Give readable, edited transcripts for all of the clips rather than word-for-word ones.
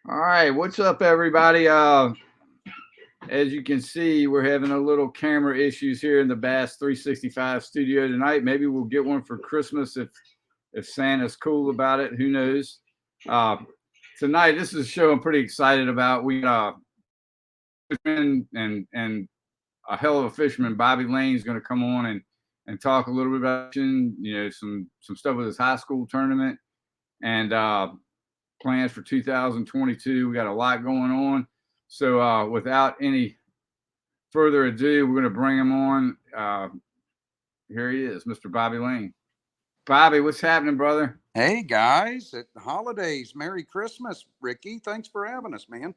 All right, what's up, everybody? As you can see, we're having a little camera issues here in the Bass 365 studio tonight. Maybe we'll get one for Christmas if Santa's cool about it. Who knows? Uh, Tonight, this is a show I'm pretty excited about. We and a hell of a fisherman, Bobby Lane, is going to come on and talk a little bit about some stuff with his high school tournament and plans for 2022. We got a lot going on. So without any further ado, we're going to bring him on. Here he is, Mr. Bobby Lane. Bobby, what's happening, brother? Hey, guys. At the holidays. Merry Christmas, Ricky. Thanks for having us, man.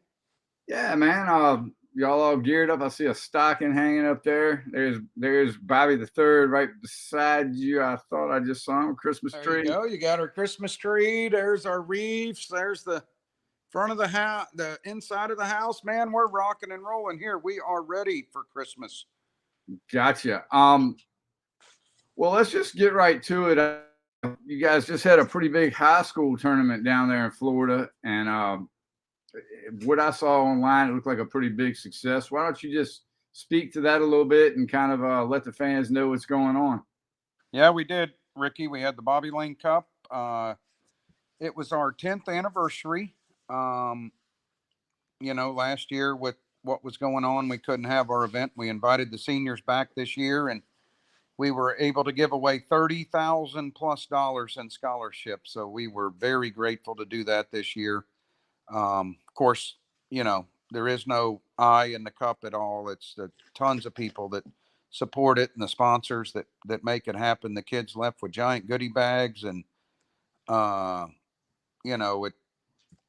Yeah, man. Y'all all geared up. I see a stocking hanging up there. There's Bobby the Third right beside you. I thought I just saw him. Christmas tree. There you go. You got our Christmas tree. There's our reefs. There's the front of the house, the inside of the house. Man, we're rocking and rolling here. We are ready for Christmas. Gotcha. Well, let's just get right to it. You guys just had a pretty big high school tournament down there in Florida, and what I saw online, it looked like a pretty big success. Why don't you just speak to that a little bit and kind of let the fans know what's going on? Yeah, we did, Ricky. We had the Bobby Lane Cup. It was our 10th anniversary. Last year with what was going on, we couldn't have our event. We invited the seniors back this year, and we were able to give away $30,000+ in scholarships. So we were very grateful to do that this year. Of course, there is no I in the cup at all. It's the tons of people that support it and the sponsors that make it happen. The kids left with giant goodie bags, and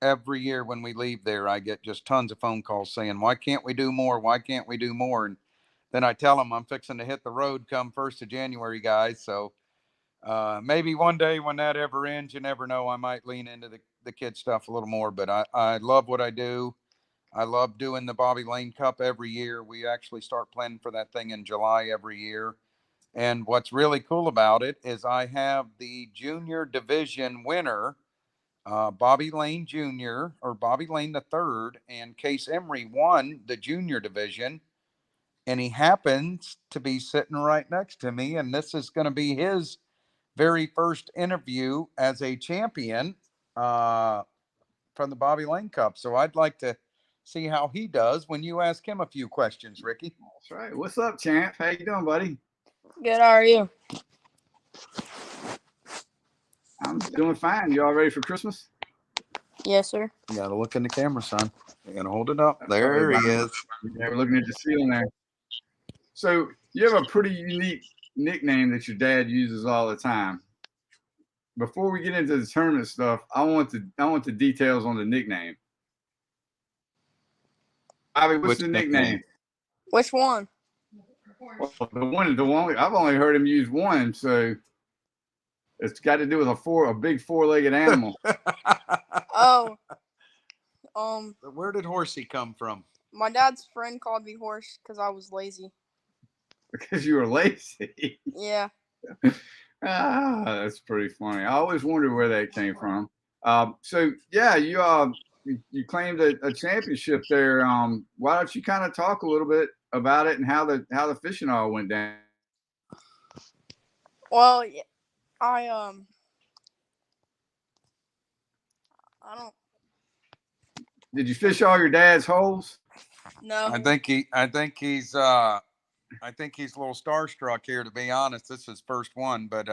every year when we leave there, I get just tons of phone calls saying, "Why can't we do more? Why can't we do more?" And then I tell them I'm fixing to hit the road come 1st of January, guys. So maybe one day when that ever ends, you never know, I might lean into the kid stuff a little more. But I love what I do. I love doing the Bobby Lane Cup every year. We actually start planning for that thing in July every year. And what's really cool about it is I have the junior division winner, Bobby Lane Jr. or Bobby Lane the Third, and Case Emery won the junior division. And he happens to be sitting right next to me. And this is going to be his very first interview as a champion from the Bobby Lane Cup. So I'd like to see how he does when you ask him a few questions, Ricky. That's right. What's up, champ? How you doing, buddy? Good. How are you? I'm doing fine. You all ready for Christmas? Yes, sir. You got to look in the camera, son. You got to hold it up. There he is. Yeah, we're looking at the ceiling there. So you have a pretty unique nickname that your dad uses all the time. Before we get into the tournament stuff, I want the details on the nickname. Bobby, what's the nickname? Which one? Well, the one I've only heard him use one, so it's got to do with a big four-legged animal. Oh, where did Horsey come from? My dad's friend called me Horse because I was lazy. Because you were lazy? Yeah. That's pretty funny. I always wondered where that came from. So yeah, you claimed a championship there. Why don't you kind of talk a little bit about it and how the fishing all went down? Well, I don't. Did you fish all your dad's holes? No. I think he's a little starstruck here, to be honest. This is his first one, but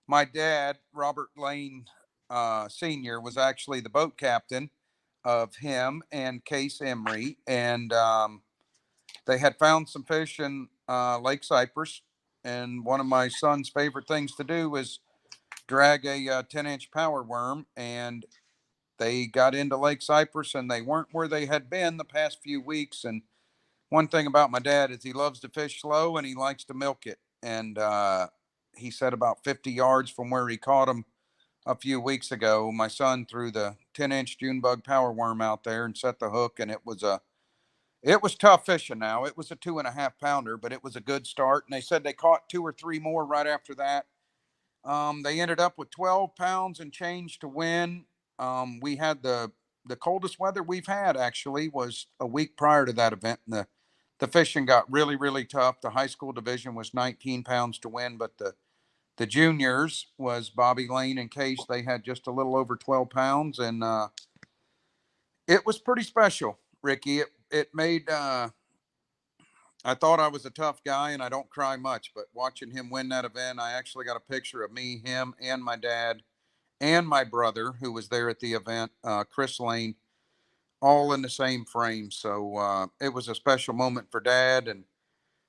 my dad, Robert Lane Sr., was actually the boat captain of him and Case Emery, and they had found some fish in Lake Cypress, and one of my son's favorite things to do was drag a 10-inch power worm, and they got into Lake Cypress, and they weren't where they had been the past few weeks. And one thing about my dad is he loves to fish slow and he likes to milk it. And he said about 50 yards from where he caught them a few weeks ago, my son threw the 10-inch June bug power worm out there and set the hook, and it was tough fishing. Now it was a 2.5 pounder, but it was a good start. And they said they caught 2 or 3 more right after that. They ended up with 12 pounds and change to win. We had the coldest weather we've had actually was a week prior to that event. And the fishing got really, really tough. The high school division was 19 pounds to win, but the juniors was Bobby Lane and Case. They had just a little over 12 pounds, and it was pretty special, Ricky. It made I thought I was a tough guy and I don't cry much, but watching him win that event, I actually got a picture of me, him, and my dad and my brother who was there at the event, Chris Lane, all in the same frame. So it was a special moment for Dad and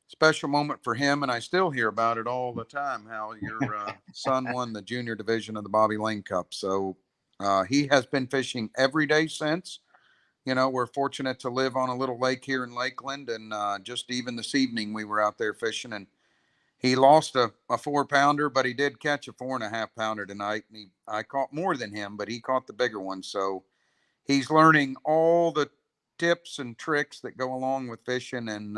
special moment for him. And I still hear about it all the time, how your son won the junior division of the Bobby Lane Cup. So he has been fishing every day since. You know, we're fortunate to live on a little lake here in Lakeland. And just even this evening, we were out there fishing, and he lost a 4-pounder, but he did catch a 4.5-pounder tonight. And I caught more than him, but he caught the bigger one. So he's learning all the tips and tricks that go along with fishing. And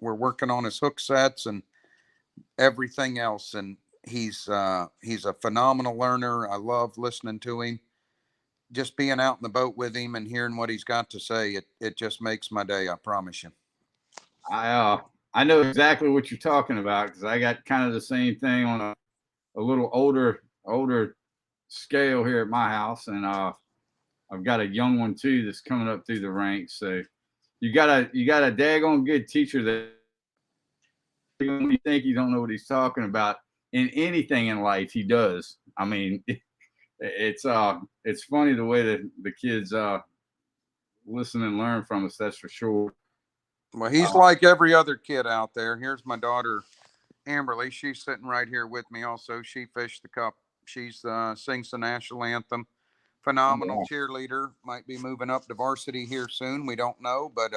we're working on his hook sets and everything else. And he's a phenomenal learner. I love listening to him. Just being out in the boat with him and hearing what he's got to say, it just makes my day. I promise you. I know exactly what you're talking about, because I got kind of the same thing on a little older scale here at my house, and I've got a young one too that's coming up through the ranks. So you got a daggone good teacher that when you think you don't know what he's talking about in anything in life, he does. I mean, it's funny the way that the kids listen and learn from us. That's for sure. Well, he's like every other kid out there. Here's my daughter, Amberly. She's sitting right here with me. Also, she fished the cup. She's sings the national anthem. Phenomenal cheerleader. Might be moving up to varsity here soon. We don't know, but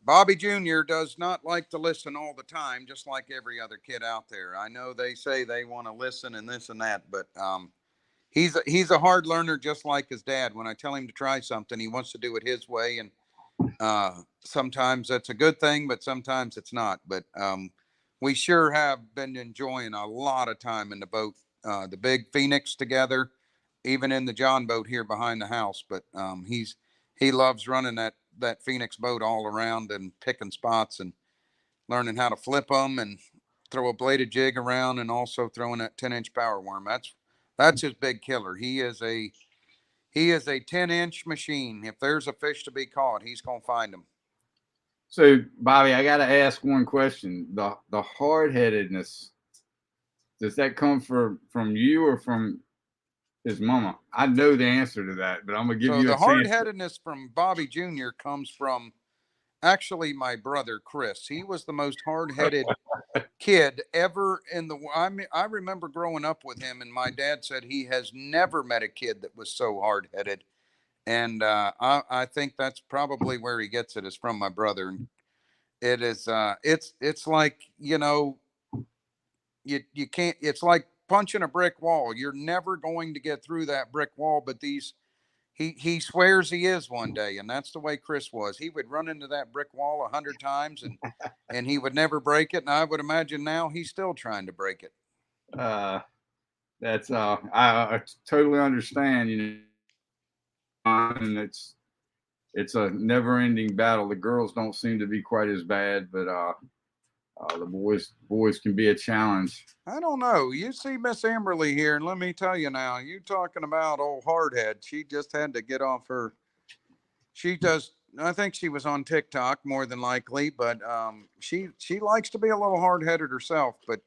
Bobby Jr. does not like to listen all the time, just like every other kid out there. I know they say they want to listen and this and that, but he's a hard learner, just like his dad. When I tell him to try something, he wants to do it his way, and sometimes that's a good thing, but sometimes it's not. But we sure have been enjoying a lot of time in the boat, the big Phoenix together, even in the John boat here behind the house. But he loves running that Phoenix boat all around and picking spots and learning how to flip them and throw a bladed jig around, and also throwing that 10-inch power worm. That's his big killer. He is a 10-inch machine. If there's a fish to be caught, he's going to find them. So, Bobby, I got to ask one question. The hard-headedness, does that come from you or from his mama? I know the answer to that, but I'm going to give you a chance. The hard-headedness from Bobby Jr. comes from actually my brother, Chris. He was the most hard-headed kid ever I remember growing up with him, and my dad said he has never met a kid that was so hard-headed. And I think that's probably where he gets it, is from my brother. And it is it's like, you know, you can't, it's like punching a brick wall. You're never going to get through that brick wall, but he swears he is one day. And that's the way Chris was. He would run into that brick wall 100 times and he would never break it. And I would imagine now he's still trying to break it. That's I totally understand, you know. And it's a never-ending battle. The girls don't seem to be quite as bad, but the boys can be a challenge. I don't know. You see Miss Amberly here, and let me tell you now, you talking about old hardhead. She just had to get off her. I think she was on TikTok more than likely, but she likes to be a little hard-headed herself. But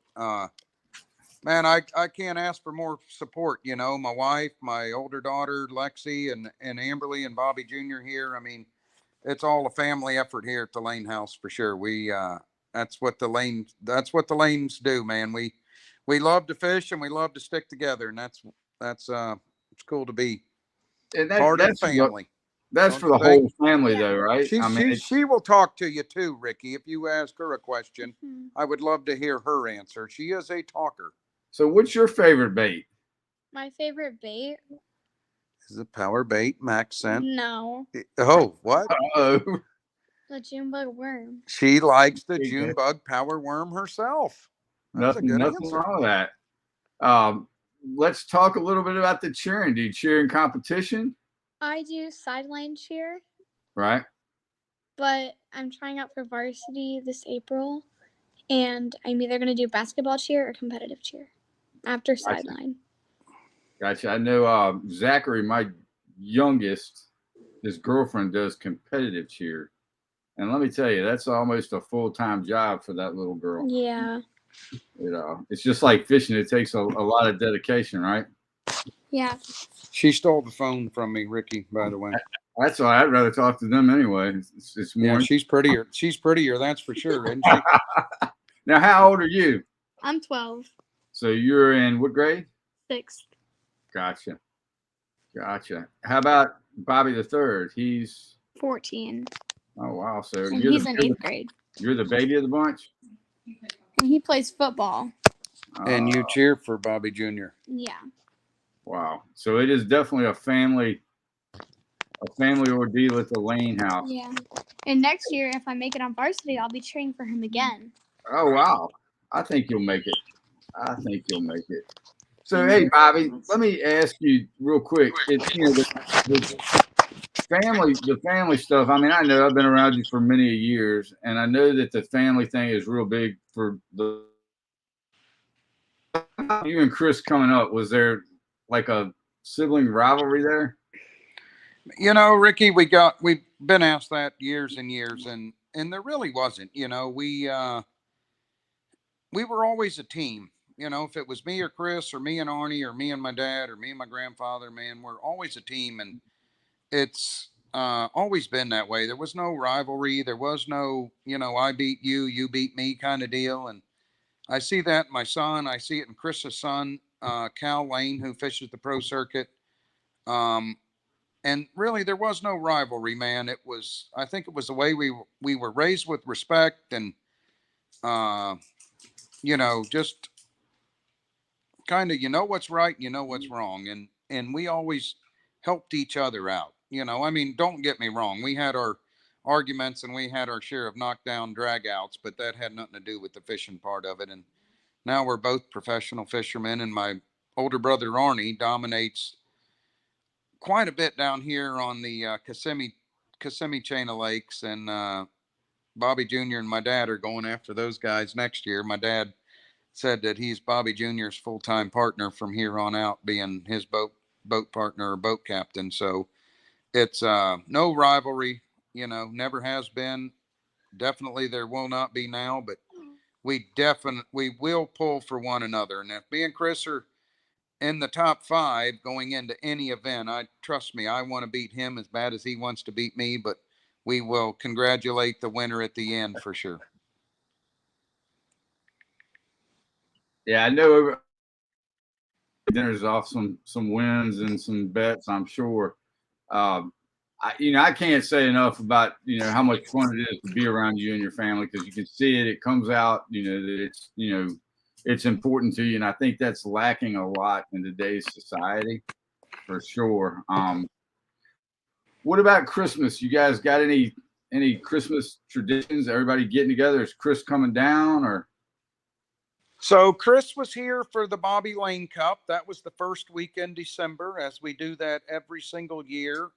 man, I can't ask for more support. You know, my wife, my older daughter, Lexi, and Amberly and Bobby Jr. here. I mean, it's all a family effort here at the Lane House for sure. That's what the Lanes do, man. We love to fish and we love to stick together, and that's it's cool to be part of the family. That's for the whole family, though, right? She will talk to you too, Ricky. If you ask her a question, I would love to hear her answer. She is a talker. So what's your favorite bait? My favorite bait? Is it power bait, Max scent? No. Oh, what? Oh, The June bug worm. She likes the June bug power worm herself. That's a Nothing, good nothing answer. wrong with that. Let's talk a little bit about the cheering. Do you cheer in competition? I do sideline cheer, Right. but I'm trying out for varsity this April, and I'm either going to do basketball cheer or competitive cheer after Gotcha. sideline. Gotcha. I know Zachary, my youngest, his girlfriend does competitive cheer. And let me tell you, that's almost a full-time job for that little girl. Yeah. You know, it's just like fishing. It takes a lot of dedication, right? Yeah. She stole the phone from me, Ricky, by the way. That's why I'd rather talk to them anyway. It's more. Yeah, she's prettier. She's prettier, that's for sure, isn't she? Now, how old are you? I'm 12. So you're in what grade? 6th. Gotcha. Gotcha. How about Bobby the third? He's 14. oh wow. So And he's in 8th grade. you're the baby of the bunch. And he plays football. And you cheer for Bobby Jr. Yeah. Wow. So it is definitely a family ordeal at the Lane house. Yeah. And next year, if I make it on varsity, I'll be cheering for him again. Oh wow. I think you'll make it. I think you'll make it. So hey Bobby, let me ask you real quick. It's the family stuff. I mean, I know I've been around you for many years, and I know that the family thing is real big for the you and Chris coming up. Was there like a sibling rivalry there? You know, Ricky, we've been asked that years and years, and there really wasn't. You know, we were always a team. You know, if it was me or Chris or me and Arnie or me and my dad or me and my grandfather, man, we're always a team, and it's always been that way. There was no rivalry. There was no, you know, I beat you, you beat me kind of deal. And I see that in my son. I see it in Chris's son, Cal Lane, who fishes the pro circuit. And really, there was no rivalry, man. I think it was the way we were raised with respect and, you know, just kind of, you know what's right, you know what's wrong, and we always helped each other out. You know, I mean, don't get me wrong. We had our arguments and we had our share of knockdown dragouts, but that had nothing to do with the fishing part of it. And now we're both professional fishermen, and my older brother Arnie dominates quite a bit down here on the Kissimmee chain of lakes, and Bobby Jr. and my dad are going after those guys next year. My dad said that he's Bobby Jr.'s full-time partner from here on out, being his boat partner or boat captain. So it's no rivalry, you know, never has been. Definitely there will not be now, but we will pull for one another. And if me and Chris are in the top 5 going into any event, trust me, I want to beat him as bad as he wants to beat me, but we will congratulate the winner at the end for sure. Yeah, I know. Dinners off some wins and some bets, I'm sure. I can't say enough about how much fun it is to be around you and your family, because you can see it. It comes out, that it's important to you, and I think that's lacking a lot in today's society, for sure. What about Christmas? You guys got any Christmas traditions? Everybody getting together? Is Chris coming down or? So Chris was here for the Bobby Lane Cup. That was the first week in December, as we do that every single year.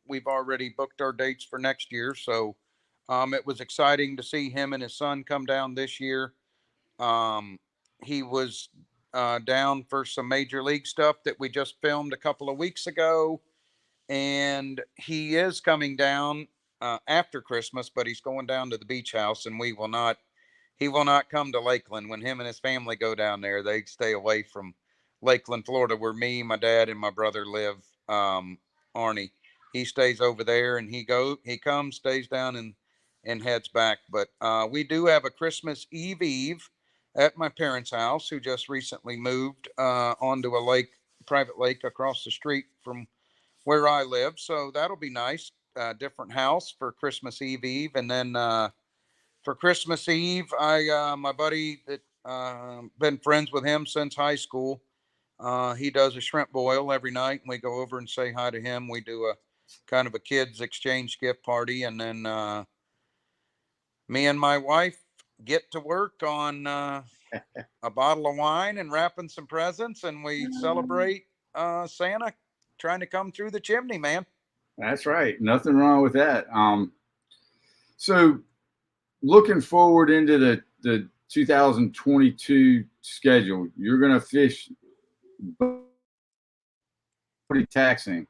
We've already booked our dates for next year. So it was exciting to see him and his son come down this year. He was down for some major league stuff that we just filmed a couple of weeks ago. And he is coming down after Christmas, but he's going down to the beach house, and he will not come to Lakeland. When him and his family go down there, they stay away from Lakeland, Florida, where me, my dad, and my brother live. Arnie, he stays over there, and he comes, stays down, and heads back. But we do have a Christmas Eve at my parents' house, who just recently moved onto a private lake across the street from where I live. So that'll be nice. Different house for Christmas Eve. And then for Christmas Eve, my buddy that been friends with him since high school. He does a shrimp boil every night, and we go over and say hi to him. We do a kind of a kids exchange gift party, and then me and my wife, get to work on a bottle of wine and wrapping some presents, and we celebrate Santa trying to come through the chimney, man. That's right. Nothing wrong with that. So looking forward into the 2022 schedule, you're going to fish pretty taxing.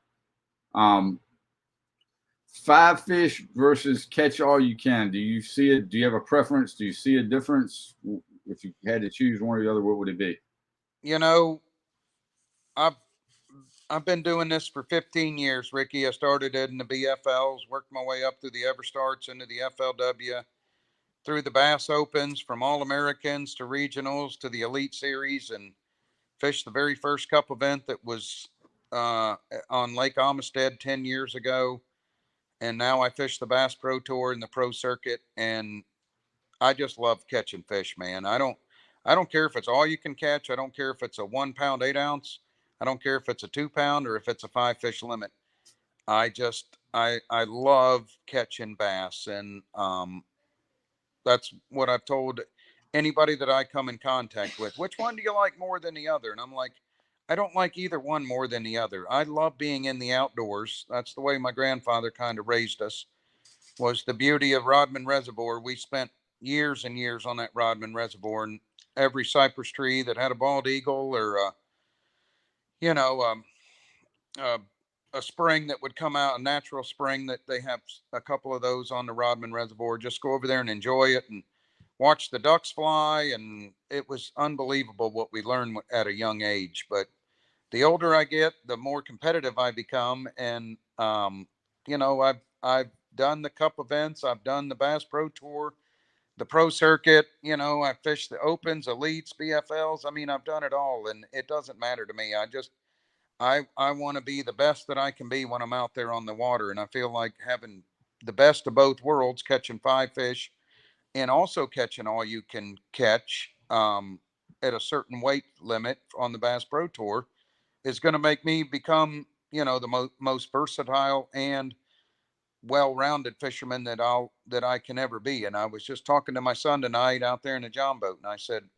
5 fish versus catch all you can. Do you see it? Do you have a preference? Do you see a difference? If you had to choose one or the other, what would it be? You know, I've been doing this for 15 years, Ricky. I started in the BFLs, worked my way up through the Everstarts into the FLW, through the Bass Opens, from All-Americans to regionals to the Elite Series, and fished the very first cup event that was on Lake Amistad 10 years ago. And now I fish the Bass Pro Tour and the Pro Circuit, and I just love catching fish, man. I don't care if it's all you can catch. I don't care if it's a 1 pound, 8 ounce. I don't care if it's a 2 pound or if it's a 5 fish limit. I love catching bass, and that's what I've told anybody that I come in contact with. Which one do you like more than the other? And I'm like, I don't like either one more than the other. I love being in the outdoors. That's the way my grandfather kind of raised us, was the beauty of Rodman Reservoir. We spent years and years on that Rodman Reservoir, and every cypress tree that had a bald eagle or, you know, uh, a spring that would come out, a natural spring that they have a couple of those on the Rodman Reservoir. Just go over there and enjoy it and watch the ducks fly. And it was unbelievable what we learned at a young age. But the older I get, the more competitive I become. And, you know, I've done the cup events. I've done the Bass Pro Tour, the Pro Circuit. You know, I fished the Opens, Elites, BFLs. I mean, I've done it all, and it doesn't matter to me. I want to be the best that I can be when I'm out there on the water. And I feel like having the best of both worlds, catching 5 fish and also catching all you can catch at a certain weight limit on the Bass Pro Tour, is going to make me become, you know, the most versatile and well-rounded fisherman that I can ever be. And I was just talking to my son tonight out there in the John boat, and I said,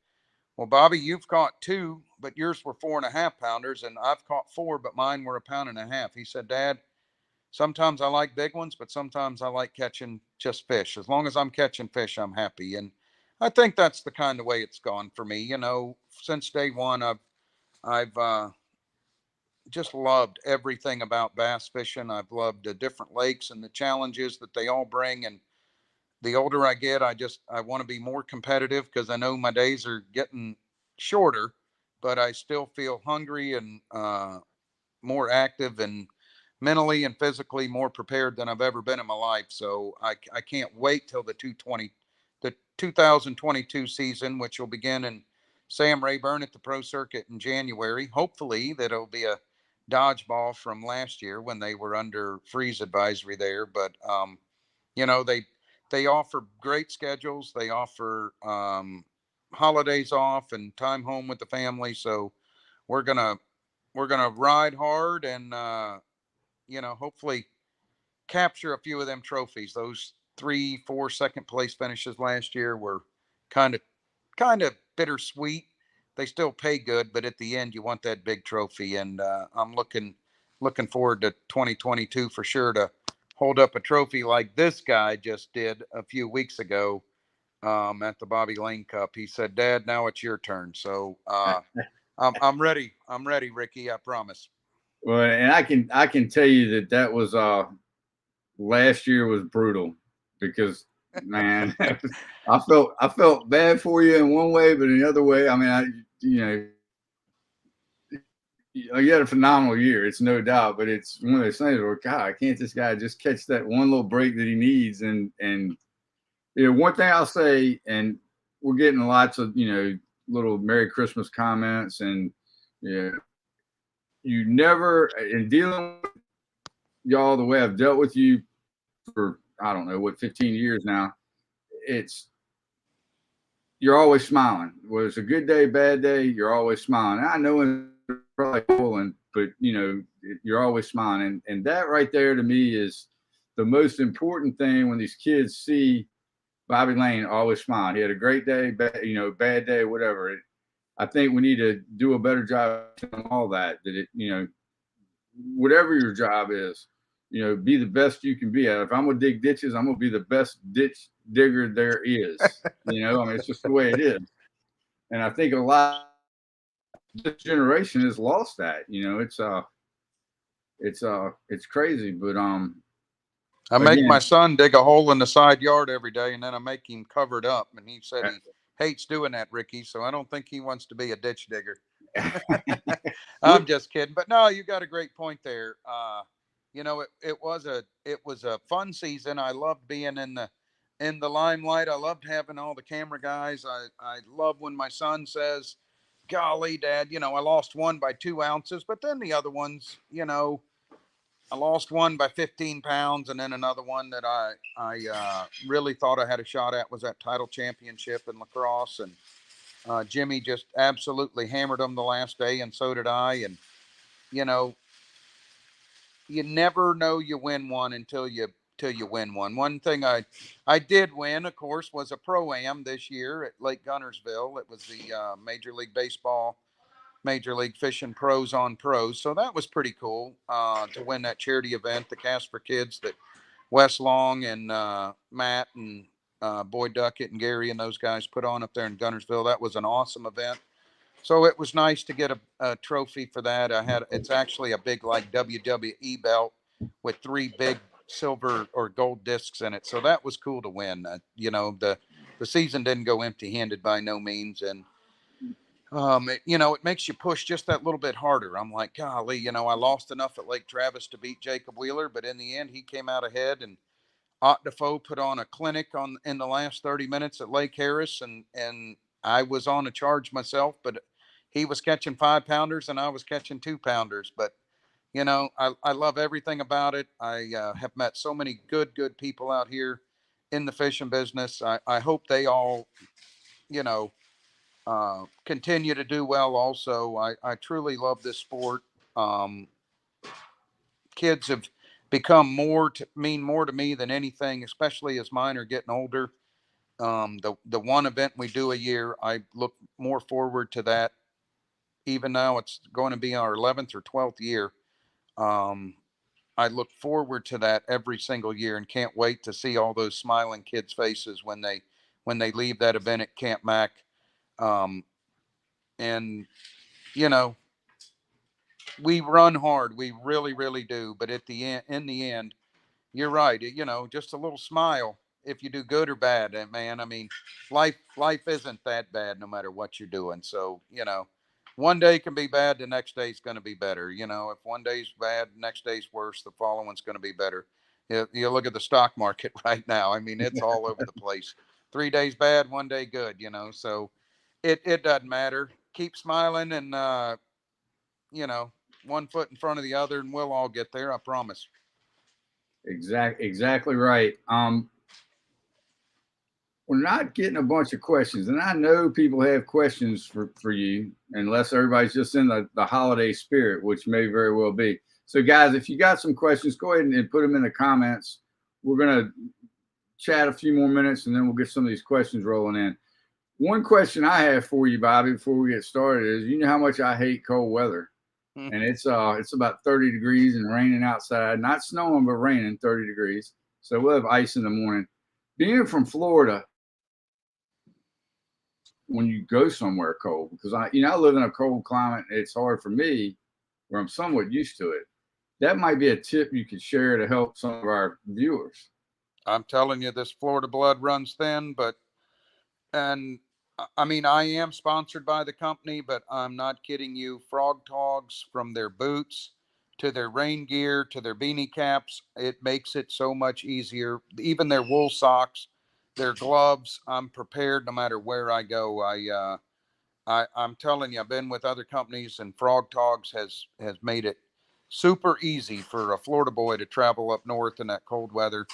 well, Bobby, you've caught 2, but yours were 4.5 pounders, and I've caught 4, but mine were 1.5 pounds. He said, Dad, sometimes I like big ones, but sometimes I like catching just fish. As long as I'm catching fish, I'm happy. And I think that's the kind of way it's gone for me. You know, since day one, I've just loved everything about bass fishing. I've loved the different lakes and the challenges that they all bring. And the older I get, I want to be more competitive, because I know my days are getting shorter, but I still feel hungry and more active and mentally and physically more prepared than I've ever been in my life. So I can't wait till the 2022 season, which will begin in Sam Rayburn at the Pro Circuit in January. Hopefully that it'll be a dodgeball from last year when they were under freeze advisory there. But you know, they offer great schedules. They offer holidays off and time home with the family. So we're gonna ride hard and you know, hopefully capture a few of them trophies. Those 3, 4 second place finishes last year were kind of bittersweet. They still pay good, but at the end you want that big trophy. And I'm looking forward to 2022 for sure, to hold up a trophy like this guy just did a few weeks ago at the Bobby Lane Cup. He said, Dad, now it's your turn. So I'm ready. I'm ready, Ricky. I promise. Well, and I can tell you that was last year was brutal, because man, I felt bad for you in one way, but in the other way, I mean, you had a phenomenal year. It's no doubt, but it's one of those things where, God, can't this guy just catch that one little break that he needs? And you know, one thing I'll say, and we're getting lots of, you know, little Merry Christmas comments, and yeah, you never, in dealing with y'all the way I've dealt with you for, I don't know, what, 15 years now, you're always smiling. Whether it's a good day, bad day, you're always smiling. I know it's probably pulling, but you know, you're always smiling. And that right there to me is the most important thing when these kids see Bobby Lane always smiled. He had a great day, bad day, whatever. I think we need to do a better job of all that. Whatever your job is, be the best you can be at. If I'm gonna dig ditches, I'm gonna be the best ditch digger there is. It's just the way it is. And I think a lot of this generation has lost that. It's crazy, but I make again, my son dig a hole in the side yard every day, and then I make him cover it up. And he said he hates doing that, Ricky. So I don't think he wants to be a ditch digger. I'm just kidding. But no, you got a great point there. It was a fun season. I loved being in the limelight. I loved having all the camera guys. I love when my son says, golly, Dad, I lost one by 2 ounces, but then the other ones, I lost one by 15 pounds, and then another one that I really thought I had a shot at was that title championship in lacrosse. And Jimmy just absolutely hammered them the last day, and so did I. And you never know you win one until you win one. One thing I did win, of course, was a pro-am this year at Lake Gunnersville. It was the Major League Baseball, Major League Fishing Pros on Pros. So that was pretty cool to win that charity event, the Cast for Kids that Wes Long and Matt and Boyd Duckett and Gary and those guys put on up there in Gunnersville. That was an awesome event. So it was nice to get a trophy for that. It's actually a big like WWE belt with 3 big silver or gold discs in it. So that was cool to win. The season didn't go empty-handed by no means. And it makes you push just that little bit harder. I'm like, golly, I lost enough at Lake Travis to beat Jacob Wheeler, but in the end, he came out ahead. And Ott Defoe put on a clinic in the last 30 minutes at Lake Harris, and I was on a charge myself, but he was catching 5-pounders and I was catching 2-pounders. But I love everything about it. I have met so many good people out here in the fishing business. I hope they all, continue to do well also. I truly love this sport. Kids have become mean more to me than anything, especially as mine are getting older. The one event we do a year, I look more forward to that. Even now it's going to be our 11th or 12th year. I look forward to that every single year and can't wait to see all those smiling kids' faces when they leave that event at Camp Mac. And we run hard. We really, really do. But in the end, you're right. Just a little smile if you do good or bad, man. I mean, life isn't that bad no matter what you're doing. So, one day can be bad. The next day is going to be better. If one day's bad, next day's worse, the following's going to be better. You look at the stock market right now. I mean, it's all over the place. 3 days bad, one day good, so it doesn't matter. Keep smiling and, one foot in front of the other, and we'll all get there. I promise. Exactly right. We're not getting a bunch of questions, and I know people have questions for you, unless everybody's just in the holiday spirit, which may very well be. So, guys, if you got some questions, go ahead and put them in the comments. We're gonna chat a few more minutes, and then we'll get some of these questions rolling in. One question I have for you, Bobby, before we get started is, you know how much I hate cold weather. And it's about 30 degrees and raining outside, not snowing, but raining 30 degrees. So we'll have ice in the morning. Being from Florida, when you go somewhere cold, because I live in a cold climate, it's hard for me where I'm somewhat used to it. That might be a tip you could share to help some of our viewers. I'm telling you, this Florida blood runs thin, and I mean, I am sponsored by the company, but I'm not kidding you. Frog Togs, from their boots to their rain gear to their beanie caps, it makes it so much easier. Even their wool socks, their gloves, I'm prepared no matter where I go. I'm telling you, I've been with other companies, and Frog Togs has made it super easy for a Florida boy to travel up north in that cold weather.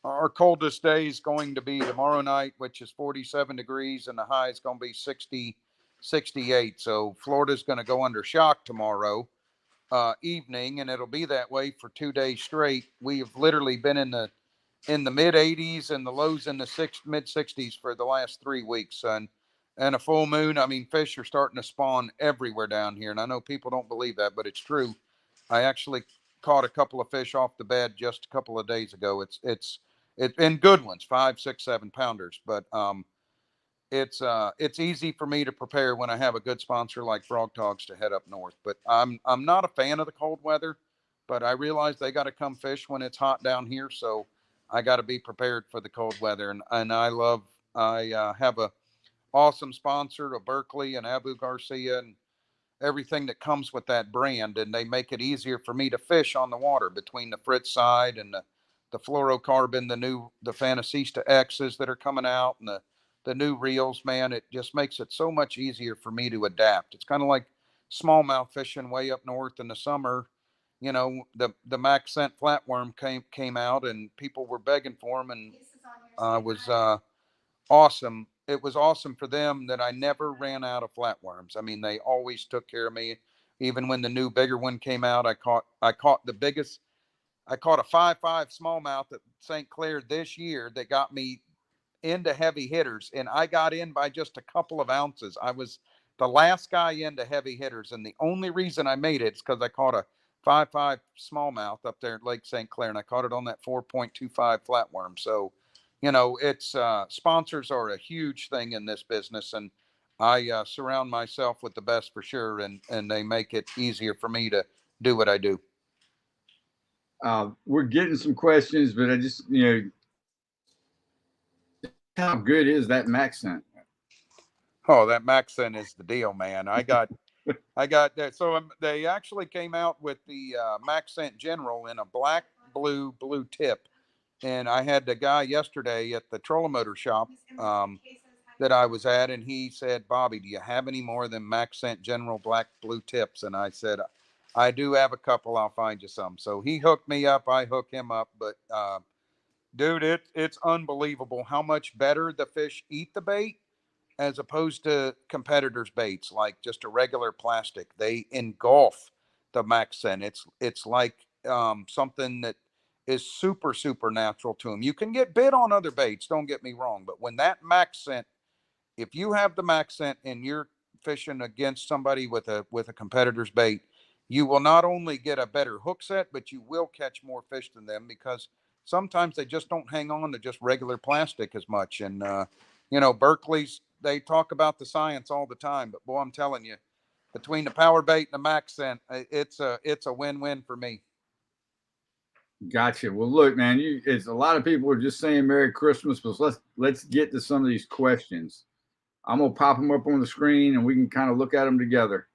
Our coldest day is going to be tomorrow night, which is 47 degrees, and the high is going to be 60, 68. So Florida's going to go under shock tomorrow evening, and it'll be that way for 2 days straight. We have literally been in the in the mid 80s and the lows in the mid 60s for the last 3 weeks. And a full moon. I mean, fish are starting to spawn everywhere down here. And I know people don't believe that, but it's true. I actually caught a couple of fish off the bed just a couple of days ago. It's and good ones, 5, 6, 7 pounders. But it's easy for me to prepare when I have a good sponsor like Frog Togs to head up north. But I'm not a fan of the cold weather, but I realize they got to come fish when it's hot down here. So I got to be prepared for the cold weather. And I have a awesome sponsor of Berkeley and Abu Garcia and everything that comes with that brand. And they make it easier for me to fish on the water between the Fritz side and the fluorocarbon, the Fantasista X's that are coming out, and the new reels, man. It just makes it so much easier for me to adapt. It's kind of like smallmouth fishing way up north in the summer. You know, the Max Scent flatworm came out and people were begging for them, and was awesome. It was awesome for them that I never ran out of flatworms. I mean, they always took care of me. Even when the new bigger one came out, I caught the biggest. I caught a 5.5 smallmouth at St. Clair this year that got me into heavy hitters, and I got in by just a couple of ounces. I was the last guy into heavy hitters, and the only reason I made it is because I caught a 5.5 smallmouth up there at Lake St. Clair, and I caught it on that 4.25 flatworm. So, you know, it's sponsors are a huge thing in this business, and I surround myself with the best for sure, and they make it easier for me to do what I do. We're getting some questions, but I just, how good is that Max Scent? Oh, that Max Scent is the deal, man. I got that. So they actually came out with the Max Scent General in a black, blue tip. And I had the guy yesterday at the trolling motor shop that I was at, and he said, "Bobby, do you have any more than Max Scent General black, blue tips?" And I said, "I do have a couple. I'll find you some." So he hooked me up. I hook him up. But dude, it's unbelievable how much better the fish eat the bait as opposed to competitors' baits, like just a regular plastic. They engulf the Max Scent. It's like something that is super, super natural to them. You can get bit on other baits, don't get me wrong, but when that Max Scent, if you have the Max Scent and you're fishing against somebody with a competitor's bait, you will not only get a better hook set, but you will catch more fish than them, because sometimes they just don't hang on to just regular plastic as much. And Berkeley's, they talk about the science all the time, but boy, I'm telling you, between the power bait and the Max Scent, it's a win-win for me. Gotcha. Well, look, man, it's a lot of people are just saying Merry Christmas, but let's get to some of these questions. I'm gonna pop them up on the screen, and we can kind of look at them together.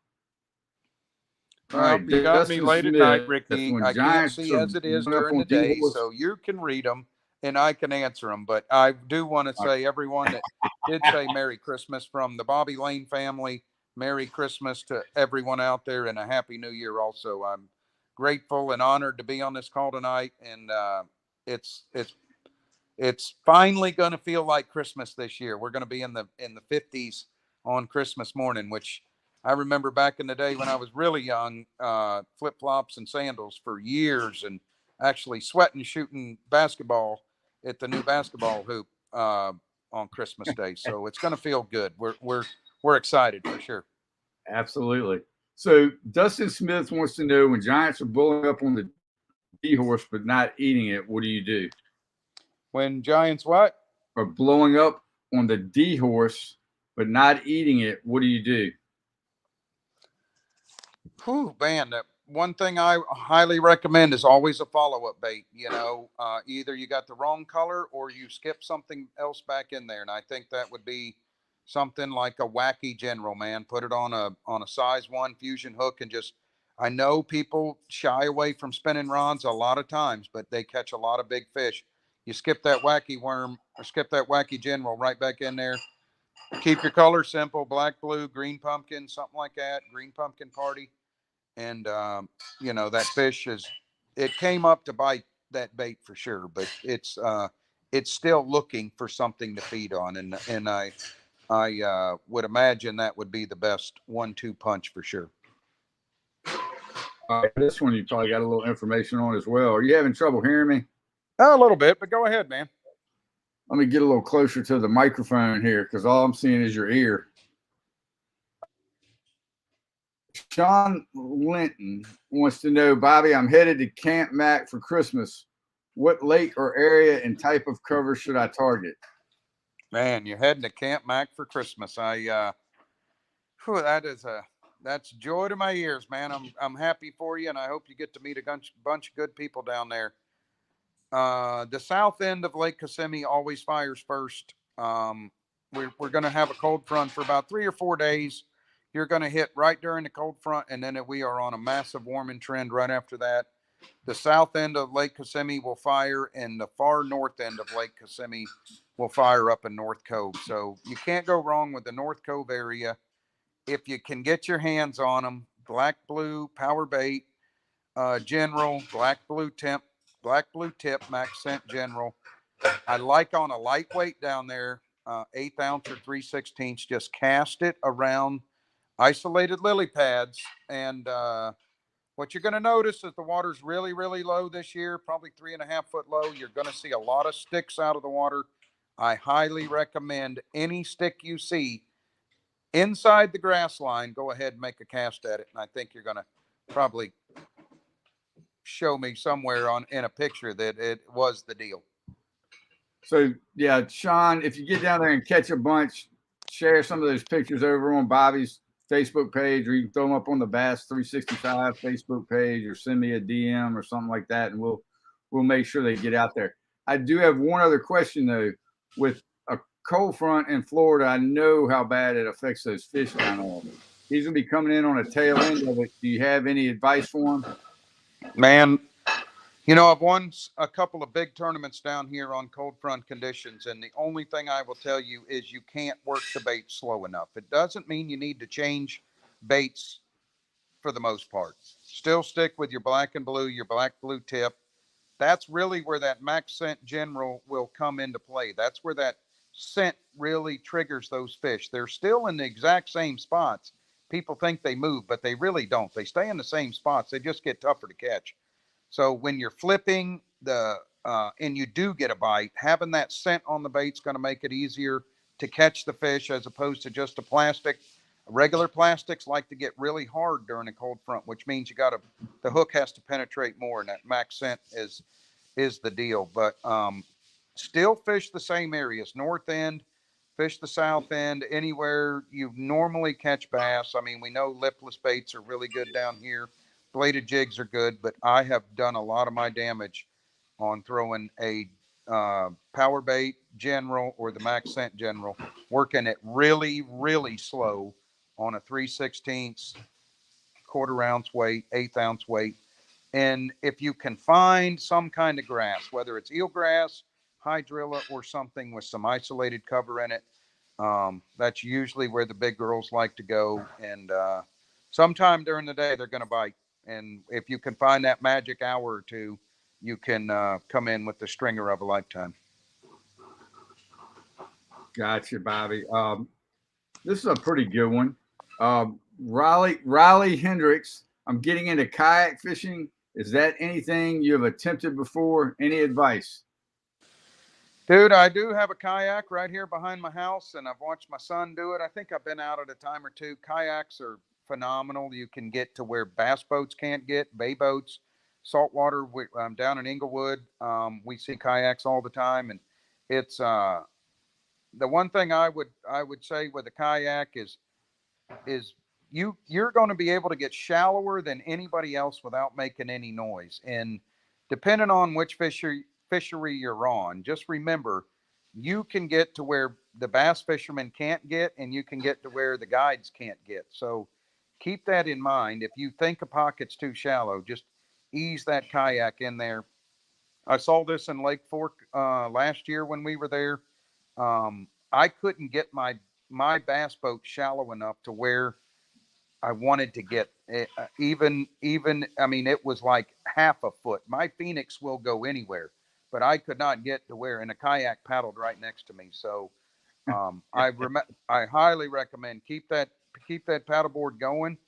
Well, right, you got me late at night, Ricky. I can't see as it is during the day, so you can read them and I can answer them. But I do want to say, everyone that did say Merry Christmas from the Bobby Lane family, Merry Christmas to everyone out there, and a Happy New Year also. I'm grateful and honored to be on this call tonight, and it's finally going to feel like Christmas this year. We're going to be in the 50s on Christmas morning, which I remember back in the day when I was really young, flip-flops and sandals for years, and actually sweating shooting basketball at the new basketball hoop on Christmas Day. So it's going to feel good. We're excited for sure. Absolutely. So Dustin Smith wants to know, when giants are blowing up on the D horse but not eating it, what do you do? When giants what? Are blowing up on the D horse but not eating it, what do you do? Whew, man, one thing I highly recommend is always a follow-up bait. Either you got the wrong color or you skip something else back in there. And I think that would be something like a Wacky General, man. Put it on a size 1 fusion hook, and just, I know people shy away from spinning rods a lot of times, but they catch a lot of big fish. You skip that Wacky Worm or skip that Wacky General right back in there. Keep your color simple: black, blue, green pumpkin, something like that. Green pumpkin party. And that fish it came up to bite that bait for sure, but it's still looking for something to feed on, and I would imagine that would be the best 1-2 punch for sure. All right, this one you probably got a little information on as well. Are you having trouble hearing me? A little bit, but go ahead, man. Let me get a little closer to the microphone here because all I'm seeing is your ear. Sean Linton wants to know, Bobby, I'm headed to Camp Mac for Christmas. What lake or area and type of cover should I target? Man, you're heading to Camp Mac for Christmas. That's joy to my ears, man. I'm happy for you, and I hope you get to meet a bunch of good people down there. The south end of Lake Kissimmee always fires first. We're going to have a cold front for about 3 or 4 days. You're going to hit right during the cold front, and then we are on a massive warming trend right after that. The south end of Lake Kissimmee will fire, and the far north end of Lake Kissimmee will fire up in North Cove. So you can't go wrong with the North Cove area. If you can get your hands on them, black blue power bait, general, black blue tip, max scent general. I like on a lightweight down there, 1/8 ounce or 3/16. Just cast it around isolated lily pads. And what you're going to notice is the water's really, really low this year, probably 3.5 foot low. You're going to see a lot of sticks out of the water. I highly recommend any stick you see inside the grass line, go ahead and make a cast at it. And I think you're going to probably show me somewhere in a picture that it was the deal. So yeah, Sean, if you get down there and catch a bunch, share some of those pictures over on Bobby's Facebook page, or you can throw them up on the Bass 365 Facebook page, or send me a DM or something like that, and we'll make sure they get out there. I do have one other question though. With a cold front in Florida, I know how bad it affects those fish down there. He's gonna be coming in on a tail end of it. Do you have any advice for him? Man, I've won a couple of big tournaments down here on cold front conditions, and the only thing I will tell you is you can't work the bait slow enough. It doesn't mean you need to change baits for the most part. Still stick with your black and blue, your black blue tip. That's really where that max scent general will come into play. That's where that scent really triggers those fish. They're still in the exact same spots. People think they move, but they really don't. They stay in the same spots. They just get tougher to catch. So when you're flipping and you do get a bite, having that scent on the bait is going to make it easier to catch the fish as opposed to just a plastic. Regular plastics like to get really hard during a cold front, which means the hook has to penetrate more, and that max scent is the deal. But still fish the same areas, north end, fish the south end, anywhere you normally catch bass. I mean, we know lipless baits are really good down here. Bladed jigs are good, but I have done a lot of my damage on throwing a power bait general or the max scent general, working it really, really slow on a 3/16 quarter ounce weight, 1/8 ounce weight. And if you can find some kind of grass, whether it's eelgrass, hydrilla, or something with some isolated cover in it, that's usually where the big girls like to go. And sometime during the day, they're going to bite. And if you can find that magic hour or two, you can come in with the stringer of a lifetime. Gotcha, Bobby. This is a pretty good one. Riley Hendricks, I'm getting into kayak fishing. Is that anything you have attempted before? Any advice? Dude, I do have a kayak right here behind my house, and I've watched my son do it. I think I've been out at a time or two. Kayaks are phenomenal. You can get to where bass boats can't get, bay boats, saltwater. Down in Inglewood, we see kayaks all the time, and it's the one thing I would say with a kayak is you're going to be able to get shallower than anybody else without making any noise. And depending on which fishery you're on, just remember you can get to where the bass fishermen can't get, and you can get to where the guides can't get. So keep that in mind. If you think a pocket's too shallow, just ease that kayak in there. I saw this in Lake Fork last year when we were there. I couldn't get my bass boat shallow enough to where I wanted to get it, even, I mean, it was like half a foot. My Phoenix will go anywhere, but I could not get to where, and a kayak paddled right next to me. So I highly recommend keep that paddleboard going.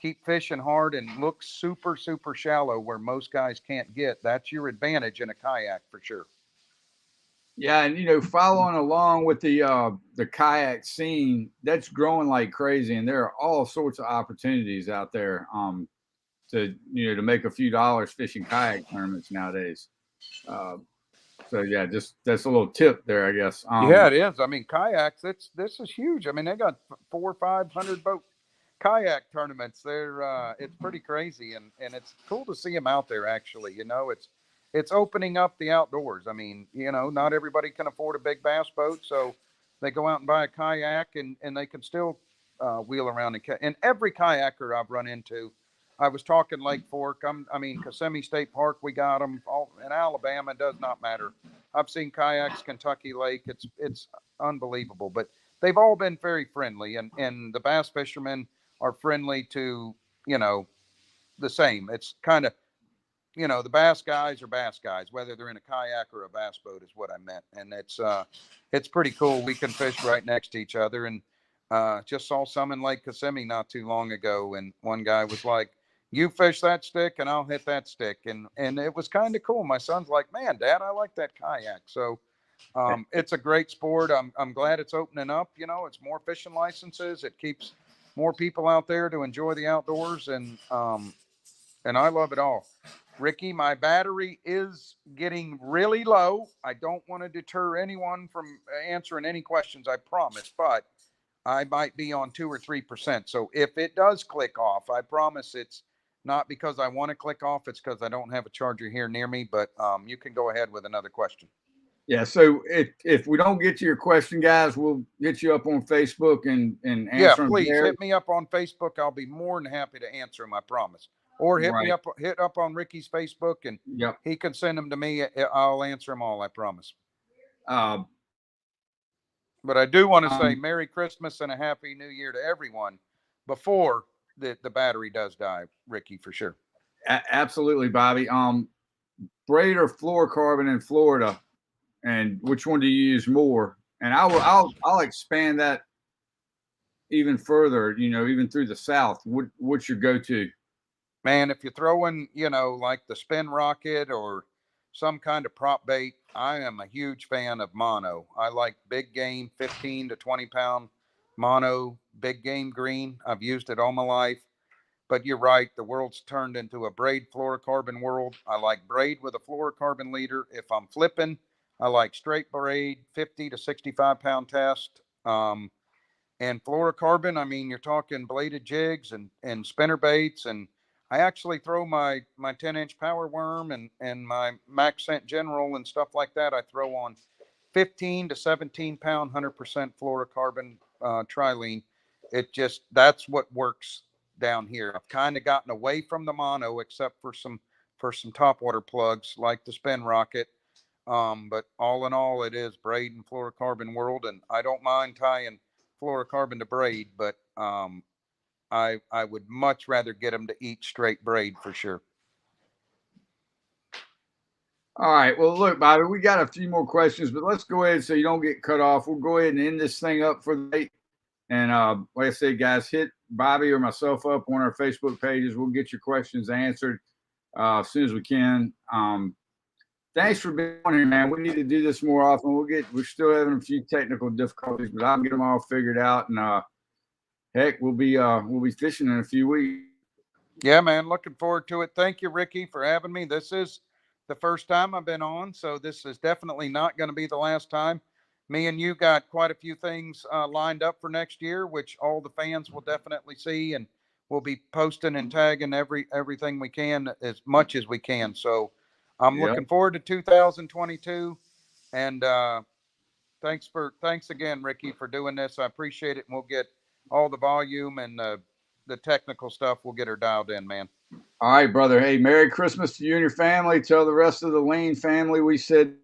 keep fishing hard and look super, super shallow where most guys can't get. That's your advantage in a kayak for sure. Yeah, and following along with the kayak scene, that's growing like crazy, and there are all sorts of opportunities out there to to make a few dollars fishing kayak tournaments nowadays. So yeah, just that's a little tip there, I guess. Yeah, it is. I mean, kayaks. This is huge. I mean, they got 400 or 500 boat kayak tournaments. It's pretty crazy, and it's cool to see them out there. Actually, it's opening up the outdoors. I mean, not everybody can afford a big bass boat, so they go out and buy a kayak, and they can still wheel around and every kayaker I've run into. I was talking Lake Fork. Kissimmee State Park. We got them all in Alabama. It does not matter. I've seen kayaks, Kentucky Lake. It's unbelievable, but they've all been very friendly, and the bass fishermen are friendly to, the same. It's kind of, the bass guys are bass guys, whether they're in a kayak or a bass boat is what I meant. And it's pretty cool. We can fish right next to each other, and just saw some in Lake Kissimmee not too long ago. And one guy was like, you fish that stick and I'll hit that stick. And it was kind of cool. My son's like, man, Dad, I like that kayak. So it's a great sport. I'm glad it's opening up. It's more fishing licenses. It keeps more people out there to enjoy the outdoors. And I love it all. Ricky, my battery is getting really low. I don't want to deter anyone from answering any questions, I promise, but I might be on 2 or 3%. So if it does click off, I promise it's not because I want to click off. It's because I don't have a charger here near me, but you can go ahead with another question. Yeah. So if we don't get to your question, guys, we'll hit you up on Facebook and answer them please there. hit me up on Facebook. I'll be more than happy to answer them. I promise. Or hit up on Ricky's Facebook, and he can send them to me. I'll answer them all. I promise. But I do want to say Merry Christmas and a Happy New Year to everyone before the battery does die, Ricky, for sure. Absolutely, Bobby. Braid or fluorocarbon in Florida, and which one do you use more? And I'll expand that even further. Even through the South. What's your go-to? Man, if you're throwing, like the spin rocket or some kind of prop bait, I am a huge fan of mono. I like big game, 15 to 20 pound mono, big game green. I've used it all my life. But you're right, the world's turned into a braid fluorocarbon world. I like braid with a fluorocarbon leader. If I'm flipping, I like straight braid, 50 to 65 pound test. And fluorocarbon, I mean, you're talking bladed jigs and spinner baits. And I actually throw my 10-inch power worm and my Max Scent General and stuff like that. I throw on 15 to 17 pound, 100% fluorocarbon trilene. That's what works down here. I've kind of gotten away from the mono, except for some topwater plugs like the Spin Rocket. But all in all, it is braid and fluorocarbon world, and I don't mind tying fluorocarbon to braid, but I would much rather get them to eat straight braid for sure. All right. Well, look, Bobby, we got a few more questions, but let's go ahead so you don't get cut off. We'll go ahead and end this thing up for the night. And like I said, guys, hit Bobby or myself up on our Facebook pages. We'll get your questions answered as soon as we can. Thanks for being on here, man. We need to do this more often. We're still having a few technical difficulties, but I'll get them all figured out. And heck, we'll be fishing in a few weeks. Yeah, man. Looking forward to it. Thank you, Ricky, for having me. This is the first time I've been on, so this is definitely not going to be the last time. Me and you got quite a few things lined up for next year, which all the fans will definitely see, and we'll be posting and tagging everything we can as much as we can. So I'm looking forward to 2022, and thanks again, Ricky, for doing this. I appreciate it, and we'll get all the volume and the technical stuff. We'll get her dialed in, man. All right, brother. Hey, Merry Christmas to you and your family. Tell the rest of the Lane family we said.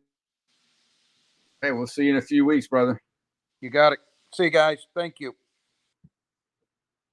Hey, we'll see you in a few weeks, brother. You got it. See you guys. Thank you.